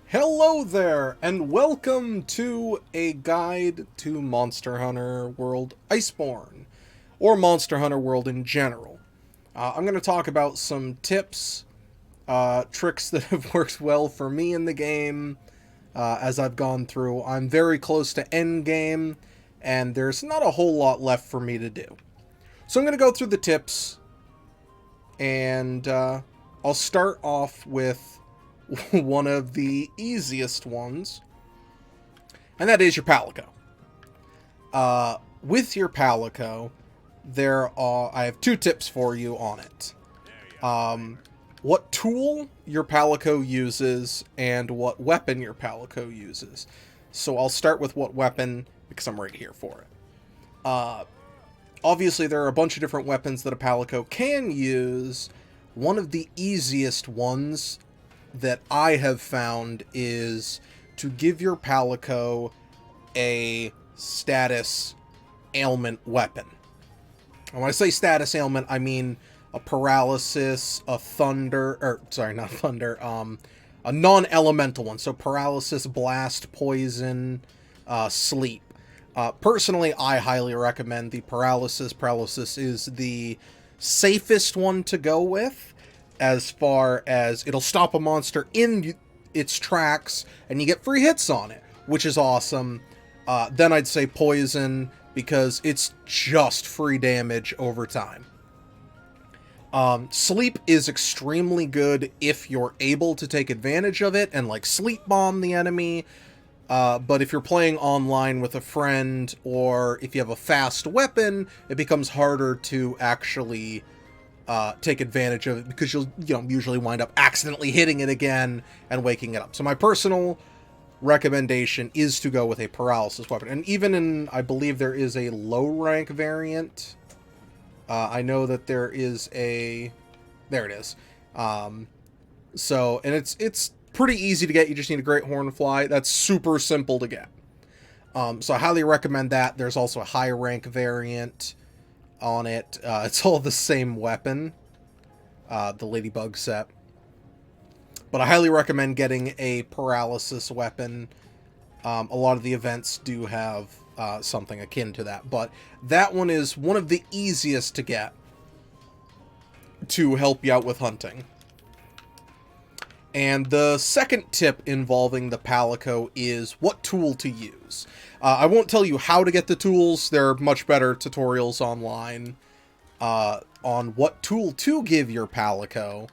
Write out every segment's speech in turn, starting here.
Hello there, and welcome to a guide to Monster Hunter World Iceborne, or Monster Hunter World in general. I'm going to talk about some tips, tricks that have worked well for me in the game as I've gone through. I'm very close to end game, and there's not a whole lot left for me to do. So I'm going to go through the tips, and I'll start off with one of the easiest ones, and that is your Palico. With your Palico, I have two tips for you on it. What tool your Palico uses and what weapon your Palico uses. So I'll start with what weapon because I'm right here for it. Obviously, there are a bunch of different weapons that a Palico can use. One of the easiest ones that I have found is to give your Palico a status ailment weapon. And when I say status ailment, I mean a paralysis, a a non-elemental one. So paralysis, blast, poison, sleep. Personally, I highly recommend the paralysis. Paralysis is the safest one to go with, as far as it'll stop a monster in its tracks and you get free hits on it, which is awesome. Then I'd say poison, because it's just free damage over time. Sleep is extremely good if you're able to take advantage of it and like sleep bomb the enemy. But if you're playing online with a friend, or if you have a fast weapon, it becomes harder to actually take advantage of it, because you'll usually wind up accidentally hitting it again and waking it up. So my personal recommendation is to go with a paralysis weapon. And even in, I believe there is a low rank variant. I know that there is a, there it is. And it's pretty easy to get. You just need a Great Hornfly. That's super simple to get. So I highly recommend that. There's also a high rank variant on it. It's all the same weapon, the Ladybug set. But I highly recommend getting a paralysis weapon. A lot of the events do have something akin to that, but that one is one of the easiest to get to help you out with hunting. And the second tip involving the Palico is what tool to use. I won't tell you how to get the tools. There are much better tutorials online on what tool to give your Palico,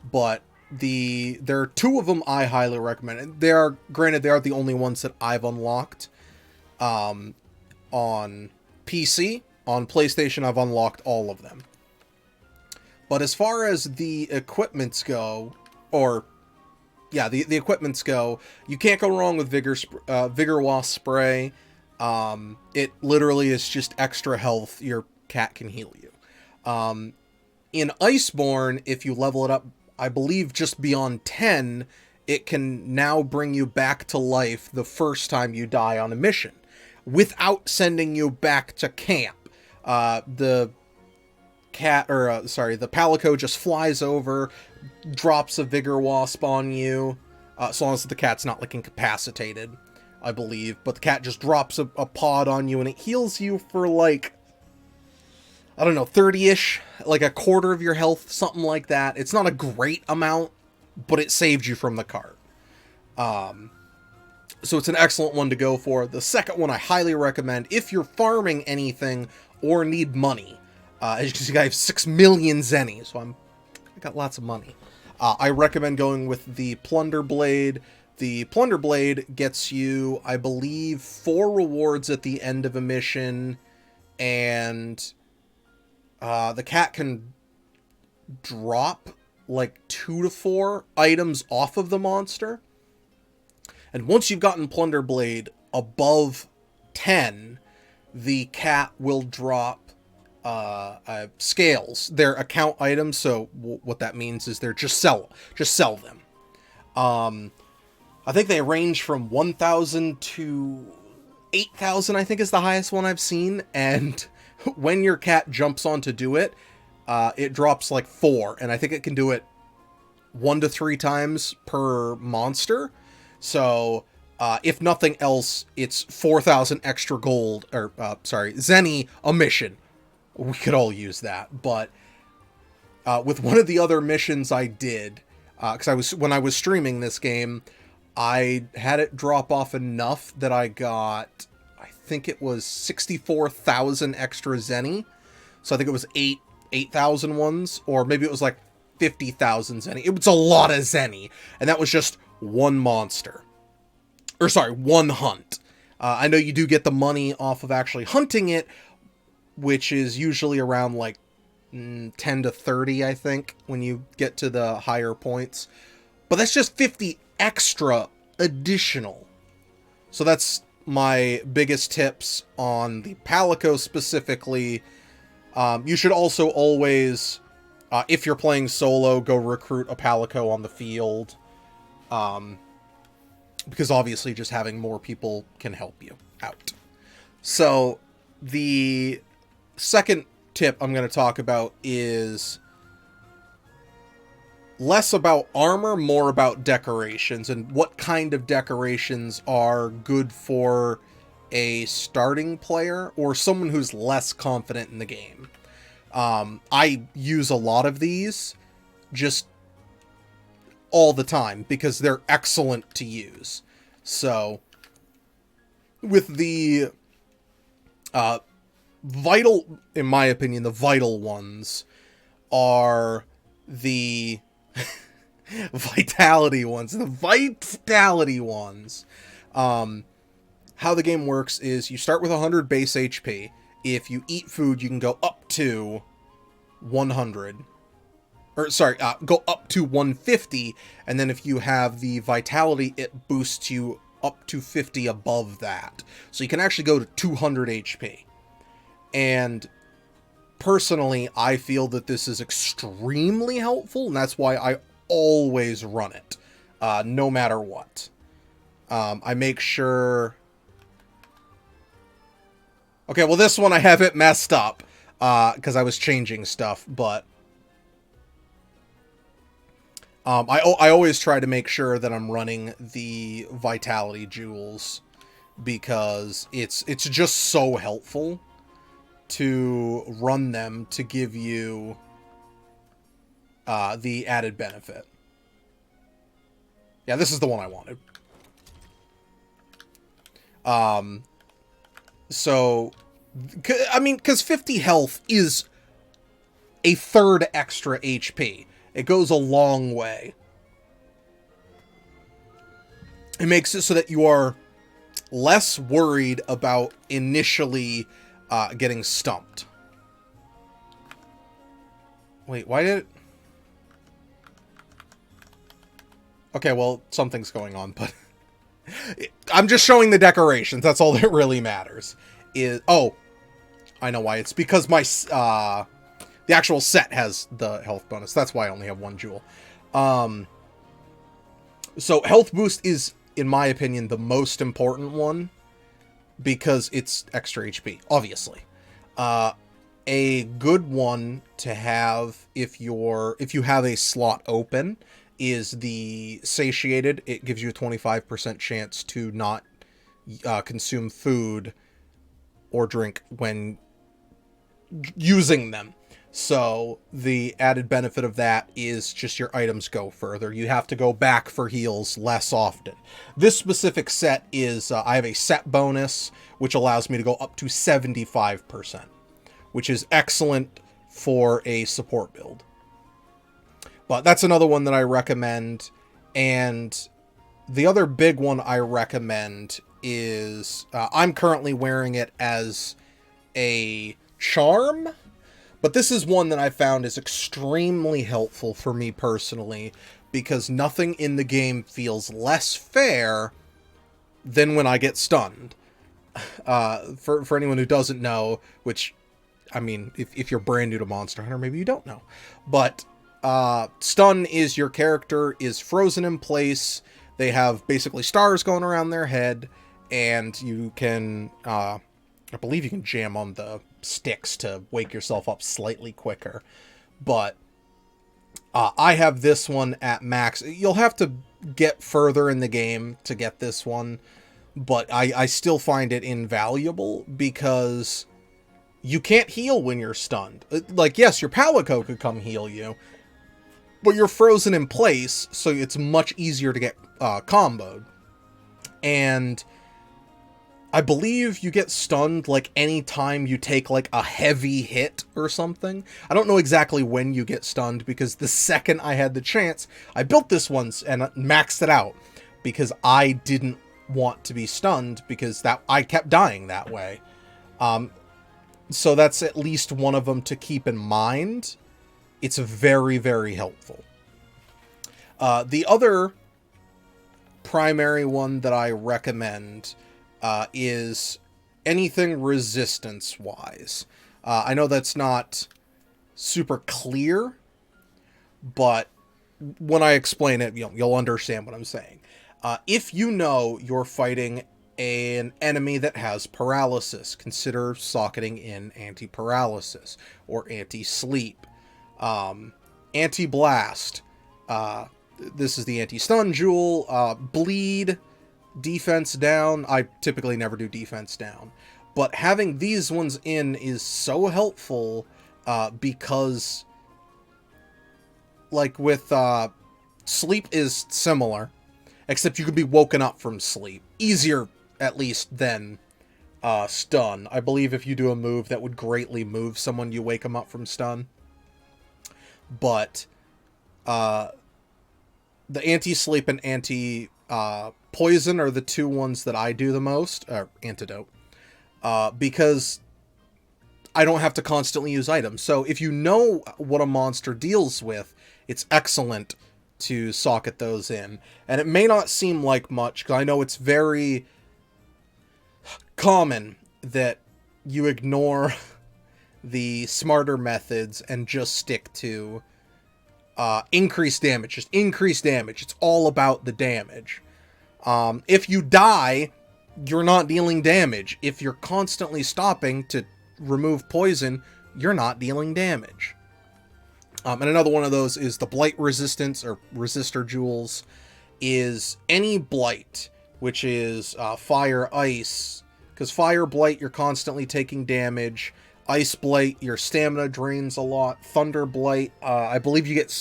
but there are two of them I highly recommend. They are the only ones that I've unlocked on PC. On PlayStation, I've unlocked all of them. But as far as the equipments go, the equipments go, you can't go wrong with Vigor Wasp spray. It literally is just extra health. Your cat can heal you. In Iceborne, if you level it up, I believe just beyond 10, it can now bring you back to life the first time you die on a mission, without sending you back to camp. The Palico just flies over, drops a Vigor Wasp on you, as long as the cat's not like incapacitated, I believe. But the cat just drops a pod on you and it heals you for like, I don't know, 30-ish, like a quarter of your health, something like that. It's not a great amount, but it saved you from the cart. So it's an excellent one to go for. The second one I highly recommend if you're farming anything or need money. As you can see, I have 6 million zenny, so I got lots of money. I recommend going with the Plunder Blade. The Plunder Blade gets you, I believe, 4 rewards at the end of a mission, and the cat can drop like 2 to 4 items off of the monster. And once you've gotten Plunder Blade above 10, the cat will drop scales. They're account items, so what that means is they're just sell them. I think they range from 1,000 to 8,000, I think is the highest one I've seen, and when your cat jumps on to do it, it drops like 4, and I think it can do it 1 to 3 times per monster. So, if nothing else, it's 4,000 extra gold, or, Zenny a mission. We could all use that. But with one of the other missions I did, because when I was streaming this game, I had it drop off enough that I got, I think it was 64,000 extra Zenny. So I think it was 8,000 ones, or maybe it was like 50,000 Zenny. It was a lot of Zenny, and that was just one monster. Or sorry, one hunt. I know you do get the money off of actually hunting it, which is usually around like 10 to 30, I think, when you get to the higher points. But that's just 50 extra additional. So that's my biggest tips on the Palico specifically. You should also always, if you're playing solo, go recruit a Palico on the field. Because obviously just having more people can help you out. So the second tip I'm going to talk about is less about armor, more about decorations, and what kind of decorations are good for a starting player or someone who's less confident in the game. I use a lot of these just all the time because they're excellent to use. So with the vital, in my opinion, the vital ones are the vitality ones. The vitality ones. How the game works is you start with 100 base HP. If you eat food, you can go up to 100. Or, sorry, go up to 150. And then if you have the vitality, it boosts you up to 50 above that. So you can actually go to 200 HP. And personally, I feel that this is extremely helpful, and that's why I always run it, no matter what. I make sure... Okay, well, this one I have it messed up, because I was changing stuff, but... I always try to make sure that I'm running the Vitality Jewels, because it's just so helpful to run them to give you the added benefit. Yeah, this is the one I wanted. So, I mean, because 50 health is a third extra HP. It goes a long way. It makes it so that you are less worried about initially getting stumped. Wait, why did it... Okay, well, something's going on, but... I'm just showing the decorations. That's all that really matters. Oh, I know why. It's because my... the actual set has the health bonus. That's why I only have one jewel. So, health boost is, in my opinion, the most important one. Because it's extra HP, obviously. A good one to have if you have a slot open is the Satiated. It gives you a 25% chance to not consume food or drink when using them. So the added benefit of that is just your items go further. You have to go back for heals less often. This specific set is, I have a set bonus, which allows me to go up to 75%, which is excellent for a support build. But that's another one that I recommend. And the other big one I recommend is, I'm currently wearing it as a charm. But this is one that I found is extremely helpful for me personally, because nothing in the game feels less fair than when I get stunned. For anyone who doesn't know, which, I mean, if you're brand new to Monster Hunter, maybe you don't know. But stun is your character is frozen in place. They have basically stars going around their head, and you can, I believe you can jam on the sticks to wake yourself up slightly quicker. But I have this one at max. You'll have to get further in the game to get this one, but I still find it invaluable because you can't heal when you're stunned. Like, yes, your Palico could come heal you, but you're frozen in place, so it's much easier to get comboed. And I believe you get stunned like any time you take like a heavy hit or something. I don't know exactly when you get stunned, because the second I had the chance, I built this once and maxed it out because I didn't want to be stunned, because I kept dying that way. So that's at least one of them to keep in mind. It's very, very helpful. The other primary one that I recommend is anything resistance-wise. I know that's not super clear, but when I explain it, you'll understand what I'm saying. If you know you're fighting an enemy that has paralysis, consider socketing in anti-paralysis or anti-sleep. Anti-blast. This is the anti-stun jewel. Bleed. Defense down. I typically never do defense down. But having these ones in is so helpful because, like with sleep is similar, except you can be woken up from sleep. Easier, at least, than stun. I believe if you do a move that would greatly move someone, you wake them up from stun. But the anti-sleep and anti-poison are the two ones that I do the most, or antidote, because I don't have to constantly use items. So if you know what a monster deals with, it's excellent to socket those in. And it may not seem like much, because I know it's very common that you ignore the smarter methods and just stick to increase damage. Just increase damage. It's all about the damage. If you die, you're not dealing damage. If you're constantly stopping to remove poison, you're not dealing damage. And another one of those is the blight resistance, or resistor jewels, is any blight, which is fire, ice, because fire blight, you're constantly taking damage. Ice blight, your stamina drains a lot. Thunder blight, I believe you get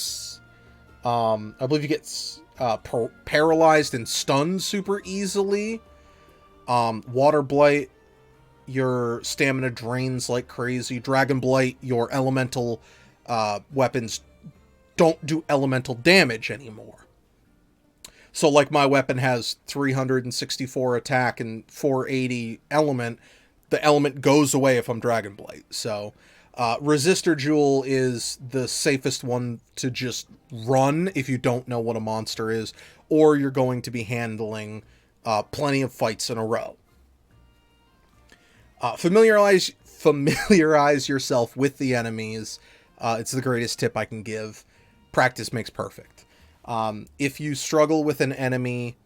paralyzed and stunned super easily. Water blight, your stamina drains like crazy. Dragon blight, your elemental weapons don't do elemental damage anymore. So like my weapon has 364 attack and 480 element, the element goes away if I'm Dragon Blight. So Resistor Jewel is the safest one to just run if you don't know what a monster is, or you're going to be handling plenty of fights in a row. Familiarize yourself with the enemies. It's the greatest tip I can give. Practice makes perfect. If you struggle with an enemy,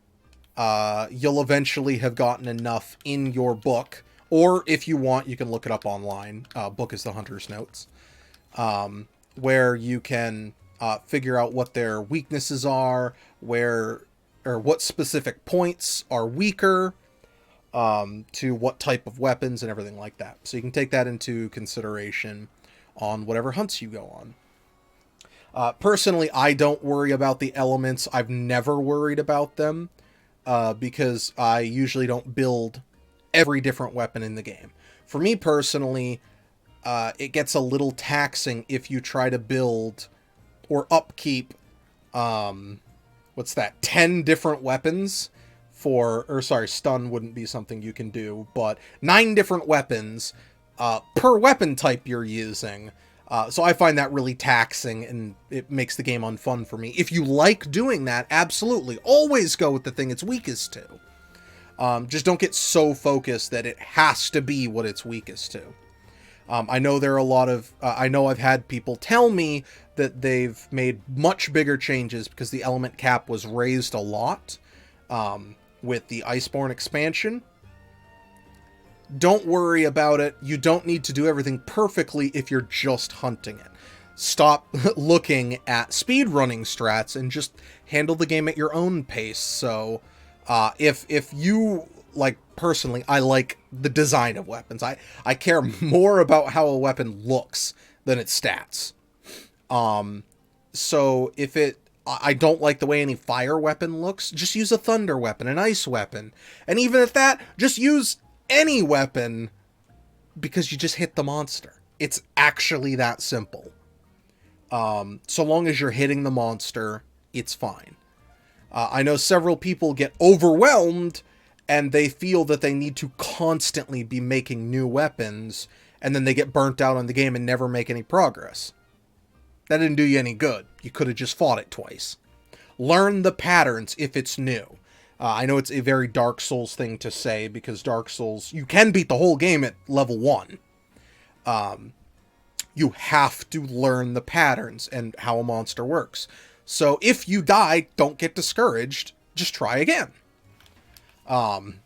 you'll eventually have gotten enough in your book, or if you want, you can look it up online. Book is the Hunter's Notes, where you can figure out what their weaknesses are, or what specific points are weaker to what type of weapons and everything like that. So you can take that into consideration on whatever hunts you go on. Personally, I don't worry about the elements. I've never worried about them because I usually don't build every different weapon in the game. For me personally, it gets a little taxing if you try to build or upkeep, 10 different weapons stun wouldn't be something you can do, but 9 different weapons per weapon type you're using. So I find that really taxing, and it makes the game unfun for me. If you like doing that, absolutely. Always go with the thing it's weakest to. Just don't get so focused that it has to be what it's weakest to. I know there are a lot of... I know I've had people tell me that they've made much bigger changes because the element cap was raised a lot with the Iceborne expansion. Don't worry about it. You don't need to do everything perfectly if you're just hunting it. stop looking at speedrunning strats and just handle the game at your own pace. So, if you, like, personally, I like the design of weapons. I care more about how a weapon looks than its stats. So I don't like the way any fire weapon looks, just use a thunder weapon, an ice weapon. And even at that, just use any weapon because you just hit the monster. It's actually that simple. So long as you're hitting the monster, it's fine. I know several people get overwhelmed and they feel that they need to constantly be making new weapons, and then they get burnt out on the game and never make any progress. That didn't do you any good. You could have just fought it twice. Learn the patterns if it's new. I know it's a very Dark Souls thing to say, because Dark Souls, you can beat the whole game at level 1. You have to learn the patterns and how a monster works. So if you die, don't get discouraged. Just try again. And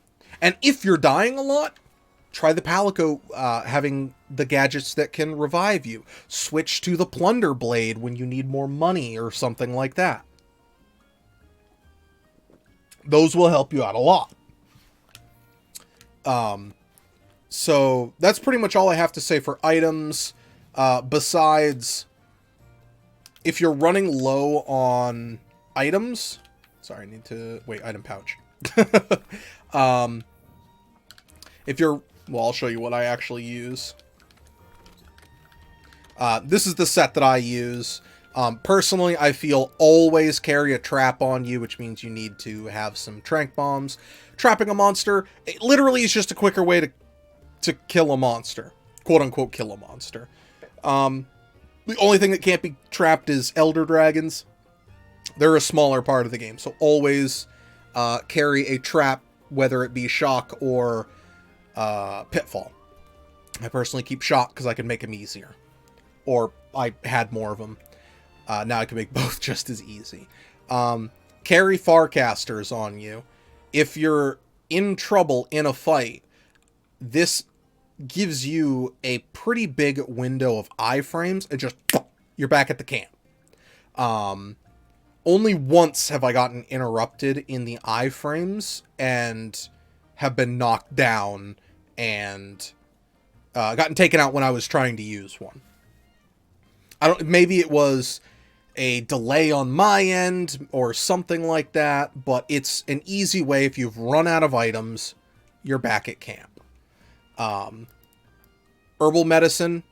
if you're dying a lot, try the Palico having the gadgets that can revive you. Switch to the Plunder Blade when you need more money or something like that. Those will help you out a lot. So that's pretty much all I have to say for items. Besides, if you're running low on items... Sorry, I need to... Wait, item pouch. If you're... Well, I'll show you what I actually use. This is the set that I use. Personally, I feel always carry a trap on you, which means you need to have some tranq bombs. Trapping a monster, it literally is just a quicker way to kill a monster. Quote-unquote kill a monster. The only thing that can't be trapped is elder dragons. They're a smaller part of the game, so always carry a trap, whether it be shock or pitfall. I personally keep shock because I can make them easier. Or I had more of them. Now I can make both just as easy. Carry Farcasters on you. If you're in trouble in a fight, this gives you a pretty big window of iframes, and just you're back at the camp. Only once have I gotten interrupted in the iframes and have been knocked down and gotten taken out when I was trying to use one. Maybe it was a delay on my end or something like that, but it's an easy way. If you've run out of items, you're back at camp. Herbal medicine,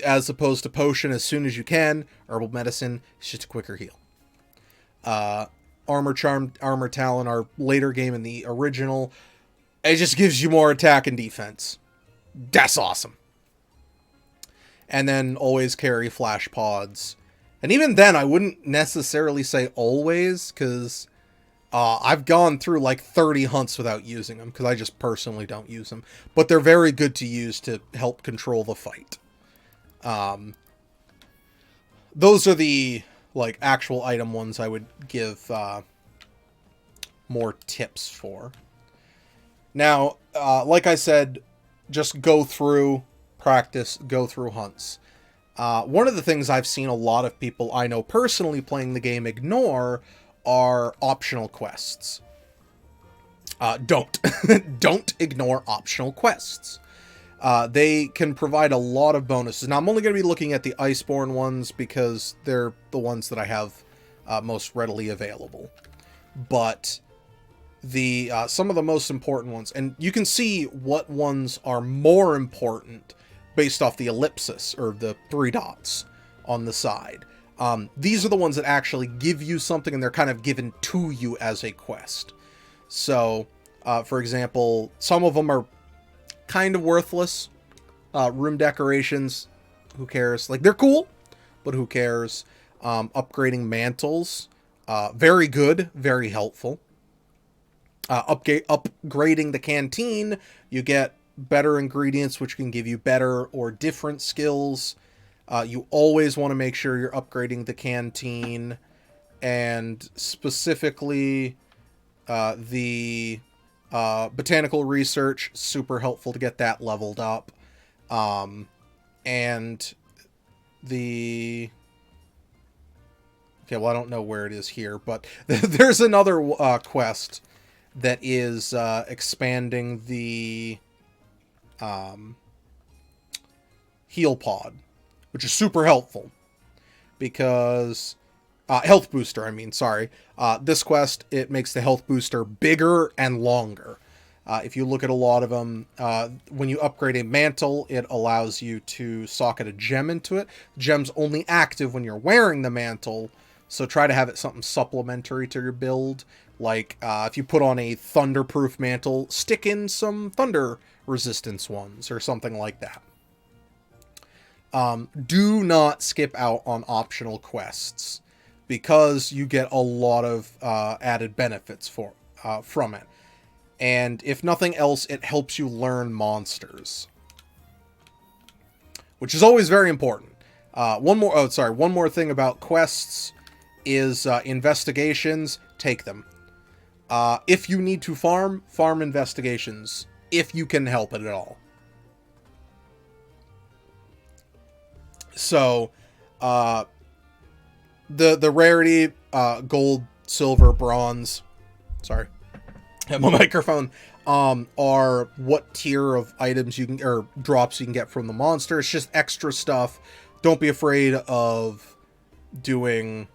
as opposed to potion, as soon as you can. Herbal medicine is just a quicker heal. Armor Charm, Armor Talon, our later game in the original, it just gives you more attack and defense. That's awesome. And then always carry flash pods. And even then, I wouldn't necessarily say always, because I've gone through like 30 hunts without using them, because I just personally don't use them. But they're very good to use to help control the fight. Those are the like actual item ones I would give more tips for. Now, like I said, just go through, practice, go through hunts. One of the things I've seen a lot of people I know personally playing the game ignore are optional quests. Don't. Don't ignore optional quests. They can provide a lot of bonuses. Now, I'm only going to be looking at the Iceborne ones because they're the ones that I have most readily available. But the some of the most important ones, and you can see what ones are more important based off the ellipsis, or the 3 dots on the side. These are the ones that actually give you something, and they're kind of given to you as a quest. So, for example, some of them are kind of worthless. Room decorations, who cares? Like, they're cool, but who cares? Upgrading mantles, very good, very helpful. Upgrading the canteen, you get better ingredients, which can give you better or different skills. You always want to make sure you're upgrading the canteen, and specifically the botanical research, super helpful to get that leveled up. And the... Okay, well, I don't know where it is here, but there's another quest that is expanding the heal pod, which is super helpful because health booster, I mean, sorry. This quest, it makes the health booster bigger and longer. If you look at a lot of them, when you upgrade a mantle, it allows you to socket a gem into it. The gem's only active when you're wearing the mantle, so try to have it something supplementary to your build. Like, if you put on a thunderproof mantle, stick in some thunder resistance ones, or something like that. Do not skip out on optional quests, because you get a lot of added benefits from it. And if nothing else, it helps you learn monsters, which is always very important. One more thing about quests is investigations. Take them. If you need to farm investigations, if you can help it at all. So, the rarity, gold, silver, bronze, sorry, at my microphone, are what tier of items you can, or drops you can get from the monster. It's just extra stuff. Don't be afraid of doing,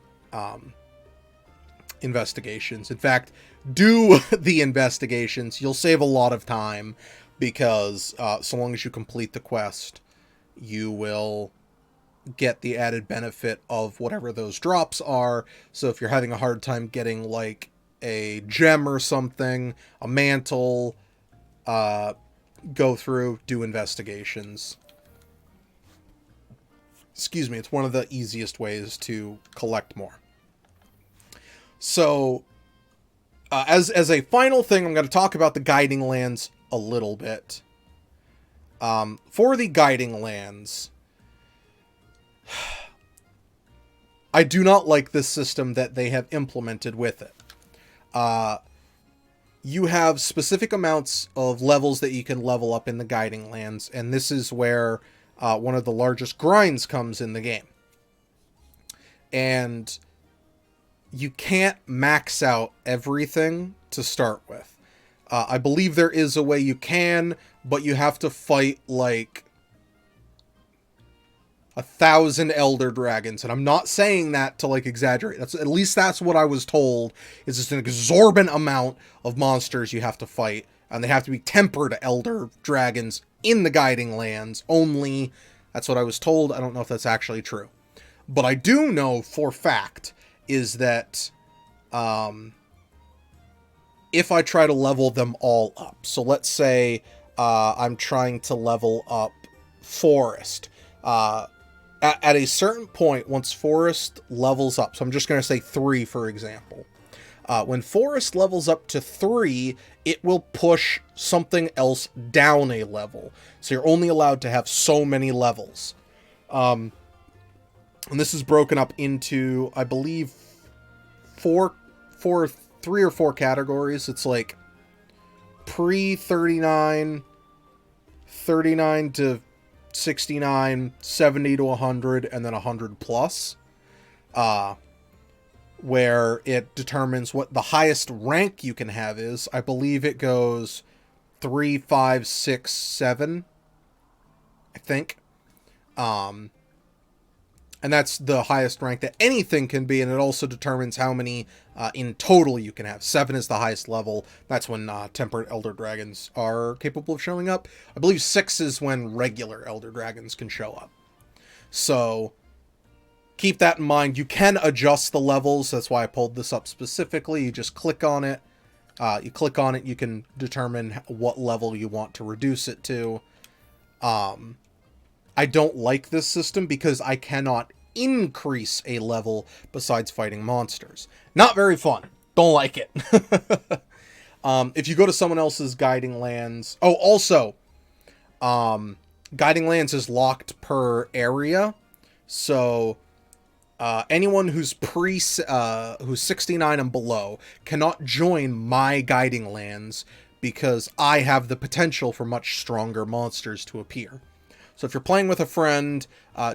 investigations. In fact, do the investigations. You'll save a lot of time, because, so long as you complete the quest, you will get the added benefit of whatever those drops are. So if you're having a hard time getting, like, a gem or something, a mantle, go through, do investigations. Excuse me, it's one of the easiest ways to collect more. So, as a final thing, I'm going to talk about the guiding lands a little bit. For the guiding lands, I do not like this system that they have implemented with it. You have specific amounts of levels that you can level up in the guiding lands, and this is where one of the largest grinds comes in the game. And you can't max out everything to start with. I believe there is a way you can, but you have to fight, like, 1,000 elder dragons, and I'm not saying that to, like, exaggerate. At least that's what I was told. It's just an exorbitant amount of monsters you have to fight, and they have to be tempered elder dragons in the guiding lands only. That's what I was told. I don't know if that's actually true, but I do know for fact is that if I try to level them all up, so let's say I'm trying to level up Forest. At a certain point, once Forest levels up, so I'm just going to say 3, for example. When Forest levels up to 3, it will push something else down a level. So you're only allowed to have so many levels. And this is broken up into, I believe, 3 or 4 categories. It's like pre-39, 39 to 69, 70 to 100, and then 100 plus, where it determines what the highest rank you can have is. I believe it goes 3, 5, 6, 7, I think. And that's the highest rank that anything can be, and it also determines how many in total you can have. 7 is the highest level. That's when tempered elder dragons are capable of showing up. I believe 6 is when regular elder dragons can show up. So keep that in mind. You can adjust the levels. That's why I pulled this up specifically. You just click on it. You can determine what level you want to reduce it to. I don't like this system because I cannot increase a level besides fighting monsters. Not very fun. Don't like it. If you go to someone else's guiding lands... Oh, also, guiding lands is locked per area. So, anyone who's who's 69 and below cannot join my guiding lands because I have the potential for much stronger monsters to appear. So if you're playing with a friend,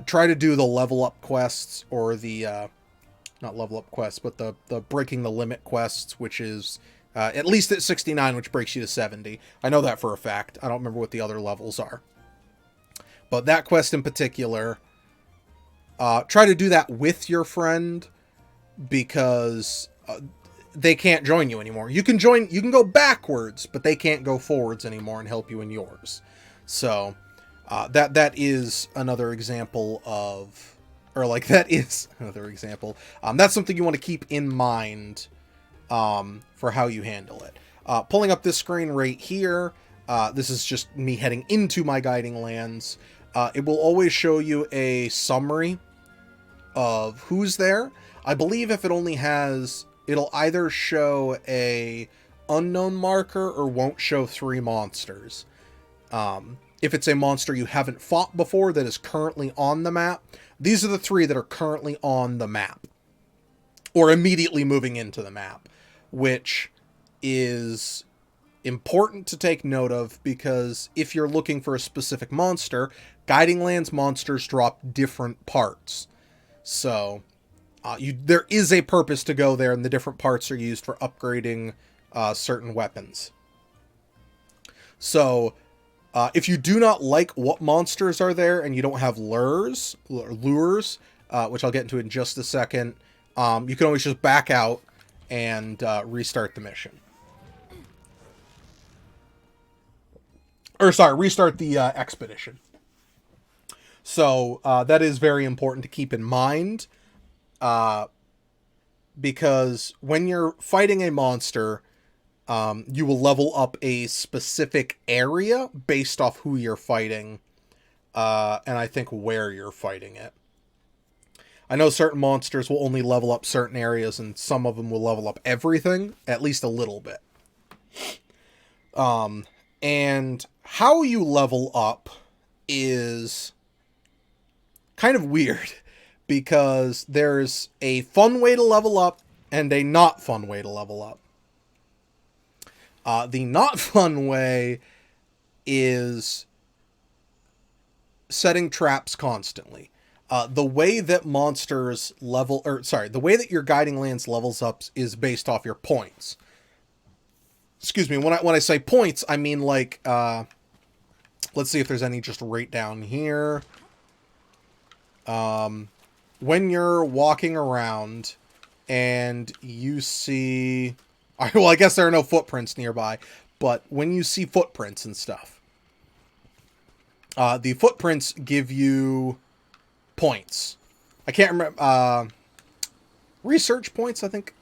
try to do the level up quests, or the not level up quests, but the breaking the limit quests, which is at least at 69, which breaks you to 70. I know that for a fact. I don't remember what the other levels are. But that quest in particular, try to do that with your friend, because they can't join you anymore. You can go backwards, but they can't go forwards anymore and help you in yours. So that is another example of, or like that is another example. That's something you want to keep in mind for how you handle it. Pulling up this screen right here, this is just me heading into my guiding lands. It will always show you a summary of who's there. I believe if it only has, it'll either show a unknown marker or won't show 3 monsters. If it's a monster you haven't fought before that is currently on the map, these are the 3 that are currently on the map, or immediately moving into the map, which is important to take note of, because if you're looking for a specific monster, Guiding Lands monsters drop different parts. So there is a purpose to go there, and the different parts are used for upgrading certain weapons. So if you do not like what monsters are there and you don't have lures, which I'll get into in just a second, you can always just back out and restart the mission. Or sorry, restart the expedition. So that is very important to keep in mind, because when you're fighting a monster, you will level up a specific area based off who you're fighting, and I think where you're fighting it. I know certain monsters will only level up certain areas, and some of them will level up everything, at least a little bit. And how you level up is kind of weird, because there's a fun way to level up and a not fun way to level up. The not fun way is setting traps constantly. The way that monsters level, the way that your Guiding Lands levels up is based off your points. Excuse me, when I say points, I mean like, let's see if there's any just right down here. When you're walking around and you see, well, I guess there are no footprints nearby, but when you see footprints and stuff, the footprints give you points. I can't remember, research points, I think.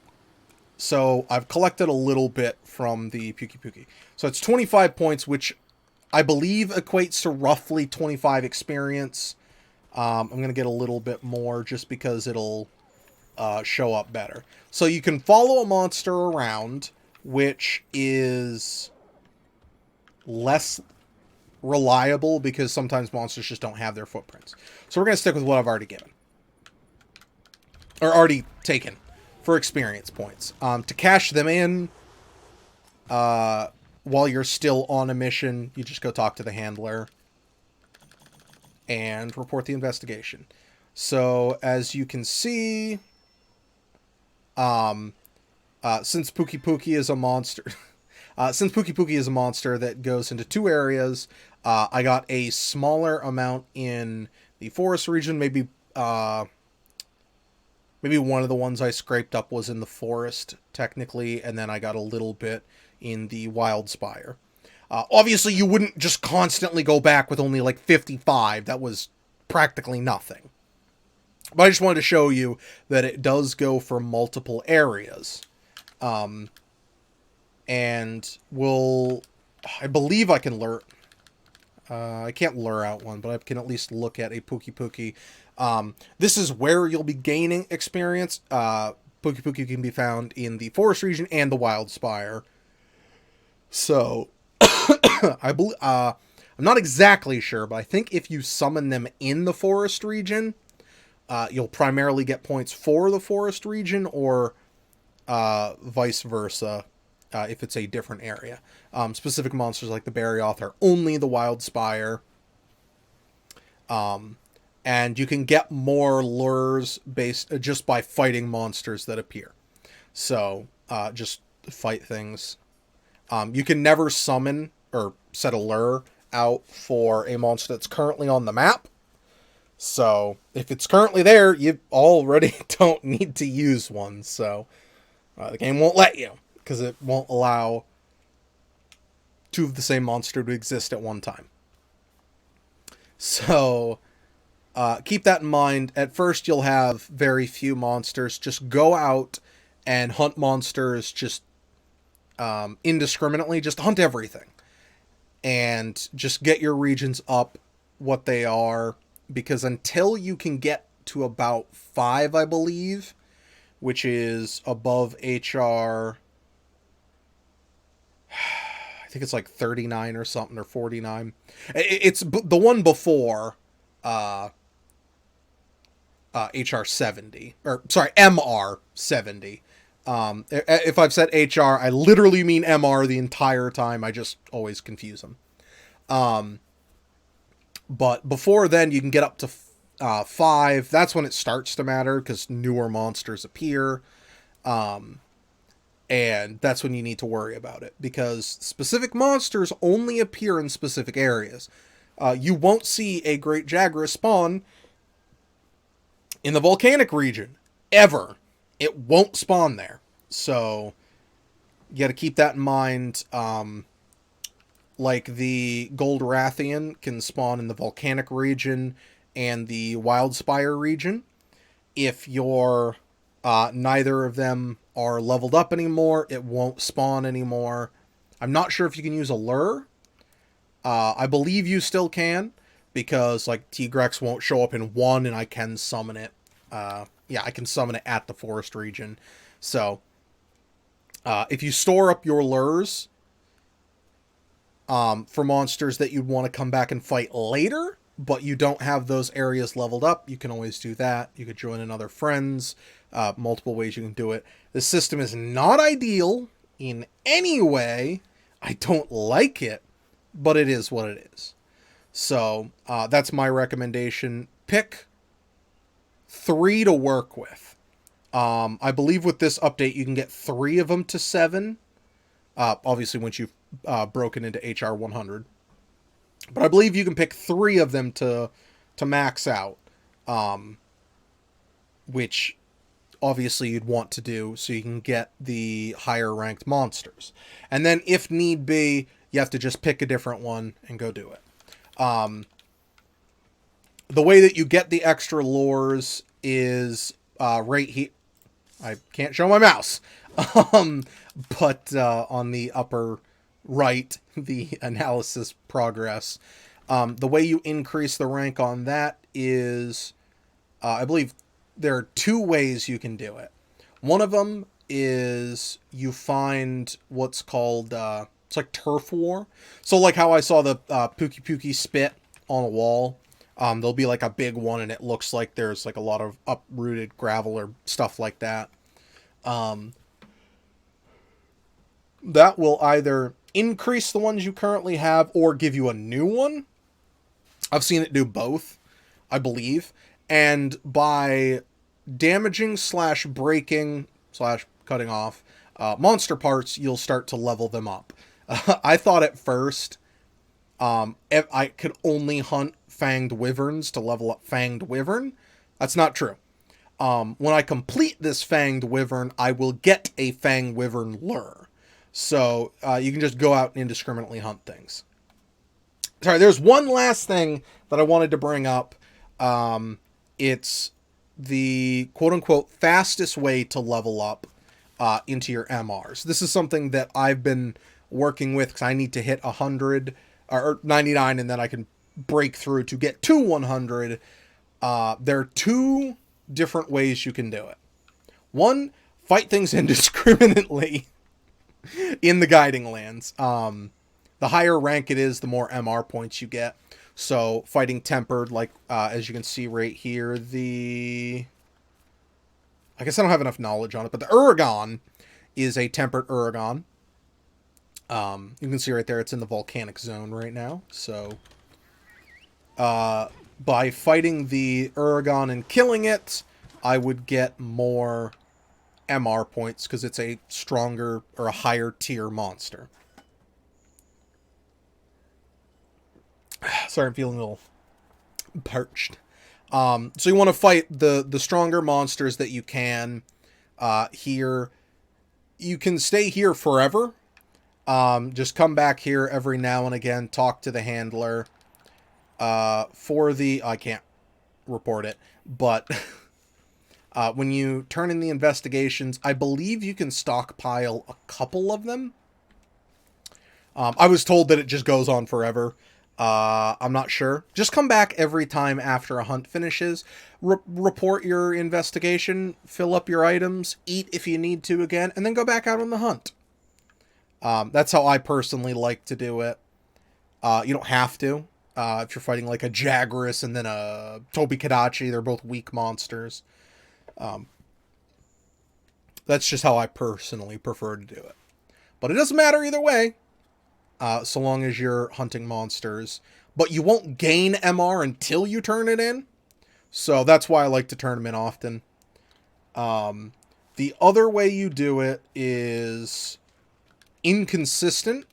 So I've collected a little bit from the Puki. So it's 25 points, which I believe equates to roughly 25 experience. I'm going to get a little bit more just because it'll show up better. So you can follow a monster around, which is less reliable because sometimes monsters just don't have their footprints. So we're going to stick with what I've already given. Or already taken for experience points. To cash them in, while you're still on a mission, you just go talk to the handler and report the investigation. So, as you can see, since Puki is a monster, that goes into 2 areas, I got a smaller amount in the forest region. Maybe one of the ones I scraped up was in the forest, technically, and then I got a little bit in the Wild Spire. Obviously, you wouldn't just constantly go back with only like 55. That was practically nothing. But I just wanted to show you that it does go for multiple areas. And I believe I can lure... I can't lure out one, but I can at least look at a Puki. This is where you'll be gaining experience. Puki can be found in the forest region and the Wild Spire. So, I'm not exactly sure, but I think if you summon them in the forest region, you'll primarily get points for the forest region, or vice versa, if it's a different area. Specific monsters like the Barioth are only the Wild Spire. And you can get more lures based just by fighting monsters that appear. So just fight things. You can never summon or set a lure out for a monster that's currently on the map. So if it's currently there, you already don't need to use one. So the game won't let you because it won't allow two of the same monster to exist at one time. So keep that in mind. At first, you'll have very few monsters. Just go out and hunt monsters just indiscriminately. Just hunt everything. And just get your regions up what they are. Because until you can get to about 5, I believe, which is above HR... I think it's like 39 or something, or 49. It's the one before HR 70. Or, sorry, MR 70. If I've said HR, I literally mean MR the entire time. I just always confuse them. But before then, you can get up to 5. That's when it starts to matter, because newer monsters appear. And that's when you need to worry about it, because specific monsters only appear in specific areas. You won't see a Great Jagras spawn in the volcanic region, ever. It won't spawn there. So, you got to keep that in mind. Like the Gold Rathian can spawn in the volcanic region and the Wildspire region. If you're neither of them are leveled up anymore, it won't spawn anymore. I'm not sure if you can use a lure. I believe you still can, because like Tigrex won't show up in 1 and I can summon it. Yeah, I can summon it at the forest region. So if you store up your lures for monsters that you'd want to come back and fight later, but you don't have those areas leveled up, you can always do that. You could join another friends. Multiple ways you can do it. This system is not ideal in any way. I don't like it, but it is what it is. So that's my recommendation. Pick 3 to work with. I believe with this update you can get 3 of them to 7. Obviously once you've broken into HR 100. But I believe you can pick 3 of them to max out. Which obviously you'd want to do so you can get the higher ranked monsters. And then if need be, you have to just pick a different one and go do it. The way that you get the extra lures is right here. I can't show my mouse. But on the upper right, the analysis progress. The way you increase the rank on that is, I believe there are 2 ways you can do it. One of them is you find what's called, it's like turf war. So like how I saw the Pookie Pookie spit on a wall. There'll be like a big one and it looks like there's like a lot of uprooted gravel or stuff like that. That will either increase the ones you currently have or give you a new one. I've seen it do both, I believe. And by damaging / breaking / cutting off monster parts, you'll start to level them up. I thought at first if I could only hunt Fanged Wyverns to level up Fanged Wyvern. That's not true. When I complete this Fanged Wyvern, I will get a Fanged Wyvern lure. So you can just go out and indiscriminately hunt things. Sorry, there's one last thing that I wanted to bring up. It's the quote-unquote fastest way to level up into your MRs. This is something that I've been working with because I need to hit 100 or 99 and then I can break through to get to 100. There are 2 different ways you can do it. One, fight things indiscriminately in the Guiding Lands. The higher rank it is, the more MR points you get. So fighting Tempered, like as you can see right here, I guess I don't have enough knowledge on it, but the Uragon is a Tempered Uragon. You can see right there, it's in the volcanic zone right now. So by fighting the Uragan and killing it, I would get more MR points because it's a stronger or a higher tier monster. Sorry, I'm feeling a little parched. So you want to fight the stronger monsters that you can here. You can stay here forever. Just come back here every now and again, talk to the handler. For the... I can't report it, but when you turn in the investigations, I believe you can stockpile a couple of them. I was told that it just goes on forever. I'm not sure. Just come back every time after a hunt finishes. Report your investigation, fill up your items, eat if you need to again, and then go back out on the hunt. That's how I personally like to do it. You don't have to. If you're fighting like a Jagras and then a Tobi Kadachi, they're both weak monsters. That's just how I personally prefer to do it. But it doesn't matter either way. So long as you're hunting monsters. But you won't gain MR until you turn it in. So that's why I like to turn them in often. The other way you do it is inconsistent,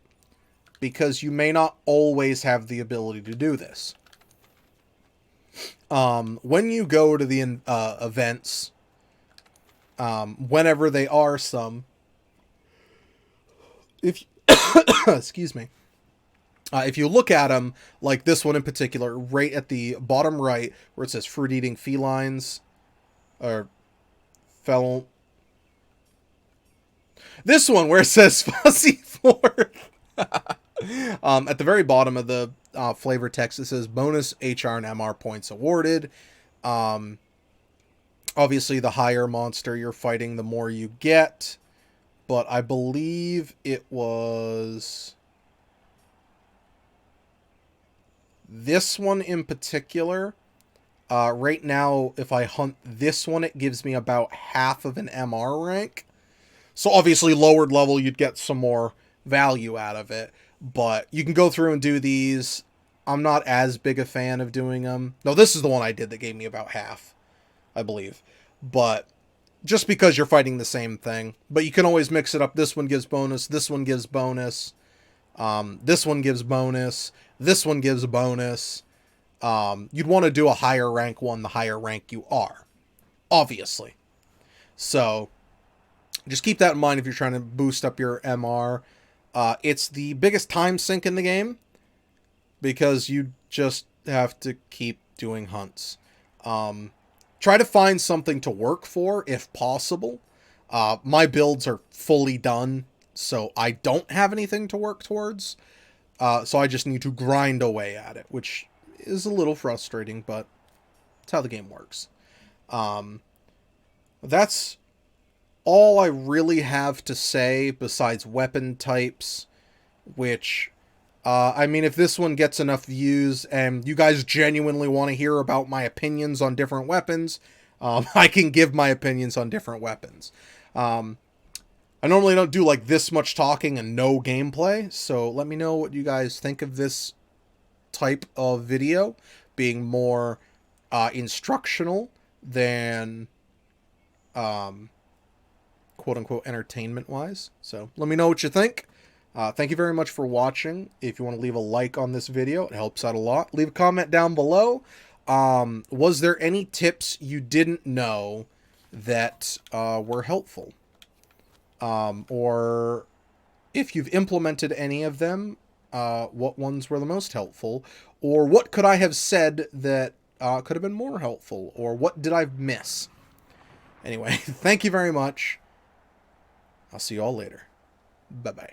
because you may not always have the ability to do this. When you go to the events, whenever they are some, if excuse me, if you look at them, like this one in particular, right at the bottom right, where it says fruit-eating felines, or this one where it says fuzzy fourth. At the very bottom of the flavor text, it says bonus HR and MR points awarded. Obviously, the higher monster you're fighting, the more you get. But I believe it was this one in particular. Right now, if I hunt this one, it gives me about half of an MR rank. So obviously, lowered level, you'd get some more value out of it. But you can go through and do these. I'm not as big a fan of doing them. No, this is the one I did that gave me about half, I believe. But just because you're fighting the same thing. But you can always mix it up. This one gives bonus. This one gives bonus. This one gives bonus. This one gives a bonus. You'd want to do a higher rank one the higher rank you are. Obviously. So just keep that in mind if you're trying to boost up your MR. It's the biggest time sink in the game, because you just have to keep doing hunts. Try to find something to work for if possible. My builds are fully done, so I don't have anything to work towards. So I just need to grind away at it, which is a little frustrating, but that's how the game works. That's all I really have to say besides weapon types, which, I mean, if this one gets enough views and you guys genuinely want to hear about my opinions on different weapons, I can give my opinions on different weapons. I normally don't do like this much talking and no gameplay, so let me know what you guys think of this type of video, being more instructional than quote-unquote entertainment-wise. So let me know what you think. Thank you very much for watching. If you want to leave a like on this video, it helps out a lot. Leave a comment down below. Was there any tips you didn't know that were helpful? Or if you've implemented any of them, what ones were the most helpful? Or what could I have said that could have been more helpful? Or what did I miss? Anyway, thank you very much. I'll see you all later. Bye-bye.